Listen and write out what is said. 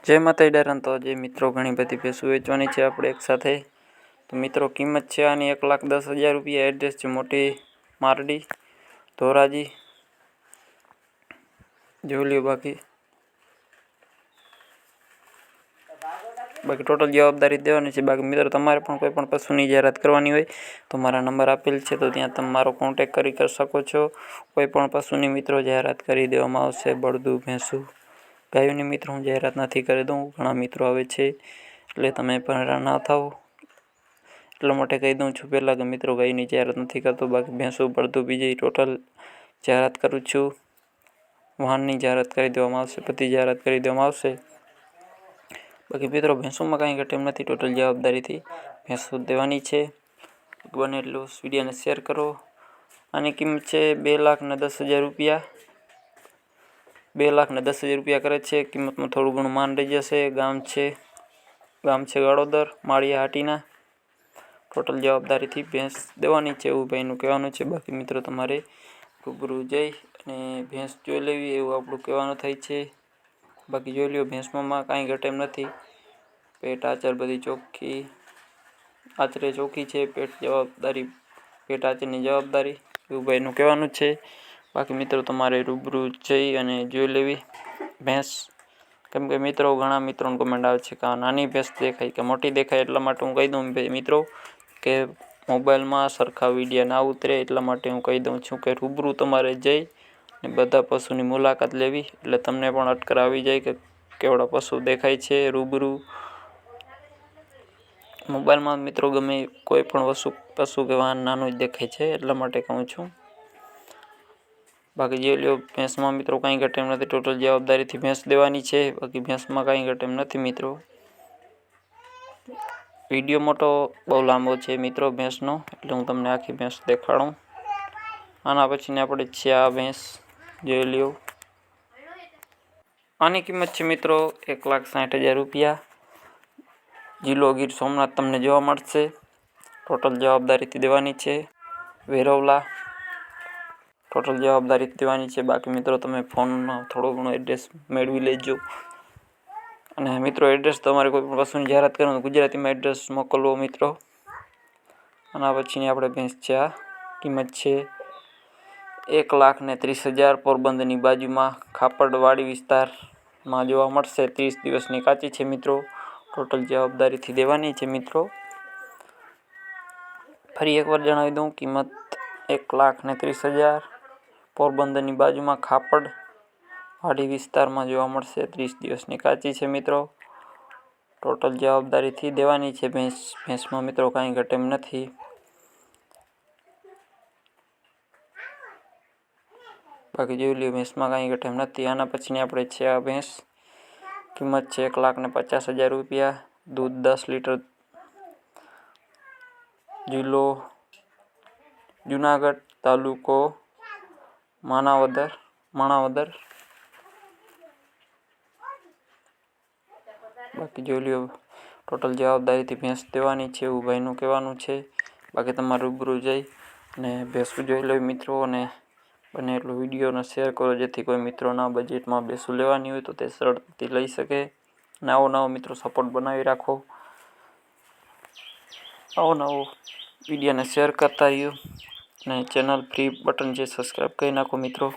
જય માતા ડાયરન તો જે મિત્રો ઘણી બધી ભેંસો વેચવાની છે આપણે એક સાથે. તો મિત્રો કિંમત છે આની 1,10,000 રૂપિયા. એડ્રેસ છે મોટી મારડી ધોરાજી. જોઈ લ્યો. બાકી ટોટલ જવાબદારી દેવાની છે. બાકી મિત્રો તમારે પણ કોઈ પણ પશુની જાહેરાત કરવાની હોય તો મારા નંબર આપેલ છે, તો ત્યાં તમે મારો કોન્ટેક્ટ કરી શકો છો. કોઈ પણ પશુની મિત્રો જાહેરાત કરી દેવામાં આવશે. બળદું ભેંસું ગાયોની મિત્રો હું જાહેરાત નથી કરી દઉં. ઘણા મિત્રો આવે છે એટલે તમે પણ હેરાન ના થાઓ એટલા માટે કહી દઉં છું પહેલાં કે મિત્રો ગાયની જાહેરાત નથી કરતો. બાકી ભેંસું બળદું બીજી ટોટલ જાહેરાત કરું છું. વાહનની જાહેરાત કરી દેવામાં આવશે, બધી જાહેરાત કરી દેવામાં આવશે. બાકી મિત્રો ભેંસોમાં કાંઈ ઘટે એમ નથી. ટોટલ જવાબદારીથી ભેંસો દેવાની છે. બને એટલું વિડીયોને શેર કરો. આની કિંમત છે 2,10,000 રૂપિયા. 2,10,000 રૂપિયા કરે છે. કિંમતમાં થોડું ઘણું માન રહી જશે. ગામ છે ગાળોદર માળિયા હાટીના. ટોટલ જવાબદારીથી ભેંસ દેવાની છે એવું ભાઈનું કહેવાનું છે. બાકી મિત્રો તમારે રૂબરૂ જઈ અને ભેંસ જોઈ લેવી એવું આપણું કહેવાનું થાય છે. બાકી જોઈ લ્યો, ભેંસમાં કાંઈ ઘટે એમ નથી. પેટ આચર બધી ચોખ્ખી, આચરે ચોખ્ખી છે. પેટ આચરની જવાબદારી એવું ભાઈનું કહેવાનું છે. બાકી મિત્રો તમારે રૂબરૂ જઈ અને જોઈ લેવી ભેંસ. કેમ કે મિત્રો ઘણા મિત્રોને કમેન્ટ આવે છે કે આ નાની ભેંસ દેખાય કે મોટી દેખાય. એટલા માટે હું કહી દઉં મિત્રો કે મોબાઈલમાં સરખા વિડીયો ના ઉતરે. એટલા માટે હું કહી દઉં છું કે રૂબરૂ તમારે જઈ ને બધા પશુની મુલાકાત લેવી. એટલે તમને પણ અટકર આવી જાય કે કેવડા પશુ દેખાય છે રૂબરૂ. મોબાઈલમાં મિત્રો ગમે કોઈ પણ પશુ કે વાહન નાનું જ દેખાય છે. એટલા માટે કહું છું. બાકી જોઈ લ્યો, ભેંસમાં મિત્રો કાંઈ ઘટે એમ નથી. ટોટલ જવાબદારીથી ભેંસ દેવાની છે. બાકી ભેંસમાં કાંઈ ઘટે એમ નથી મિત્રો. વિડીયો મોટો બહુ લાંબો છે મિત્રો ભેંસનો, એટલે હું તમને આખી ભેંસ દેખાડું. આના પછીને આપણે છે આ ભેંસ, જોઈ લ્યો. આની કિંમત છે મિત્રો 1,60,000 રૂપિયા. જિલ્લો ગીર સોમનાથ તમને જોવા મળશે. ટોટલ જવાબદારીથી દેવાની છે. વેરવલા ટોટલ જવાબદારીથી દેવાની છે. બાકી મિત્રો તમે ફોનમાં થોડો ઘણો એડ્રેસ મેળવી લેજો. અને મિત્રો એડ્રેસ તમારે કોઈ પણ પશુની જાહેરાત કરવાનું ગુજરાતીમાં એડ્રેસ મોકલવો મિત્રો. આના પછીની આપણે ભેંસ છે આ. કિંમત છે 1,30,000. પોરબંદરની બાજુમાં ખાપડવાડી વિસ્તારમાં જોવા મળશે. 30 દિવસની કાચી છે મિત્રો. ટોટલ જવાબદારીથી દેવાની છે મિત્રો. ફરી એકવાર જણાવી દઉં, કિંમત 1,30,000. પોરબંદરની બાજુમાં ખાપડવાડી વિસ્તારમાં જોવા મળશે. 30 દિવસની કાચી છે મિત્રો. ટોટલ જવાબદારીથી દેવાની છે ભેંસમાં મિત્રો કાંઈ ઘટે એમ નથી. બાકી જોઈ લ્યો, ભેંસમાં કાંઈ ઘટે એમ નથી. આના પછીની આપણે છે આ ભેંસ. કિંમત છે 1,50,000 રૂપિયા. દૂધ 10 લીટર. જિલ્લો જુનાગઢ, તાલુકો માણાવદર. બાકી જોઈ લ્યો, ટોટલ જવાબદારીથી ભેંસ દેવાની છે એવું ભાઈનું કહેવાનું છે. બાકી તમારે રૂબરૂ જઈ અને ભેંસું જોઈ લો મિત્રો. અને બને એટલો વિડીયોને શેર કરો જેથી કોઈ મિત્રોના બજેટમાં ભેંસું લેવાની હોય તો તે સરળતાથી લઈ શકે. નવો મિત્રો સપોર્ટ બનાવી રાખો. નવો વિડીયોને શેર કરતા રહ્યો. અને ચેનલ ફ્રી બટન છે, સબસ્ક્રાઈબ કરી નાખો મિત્રો.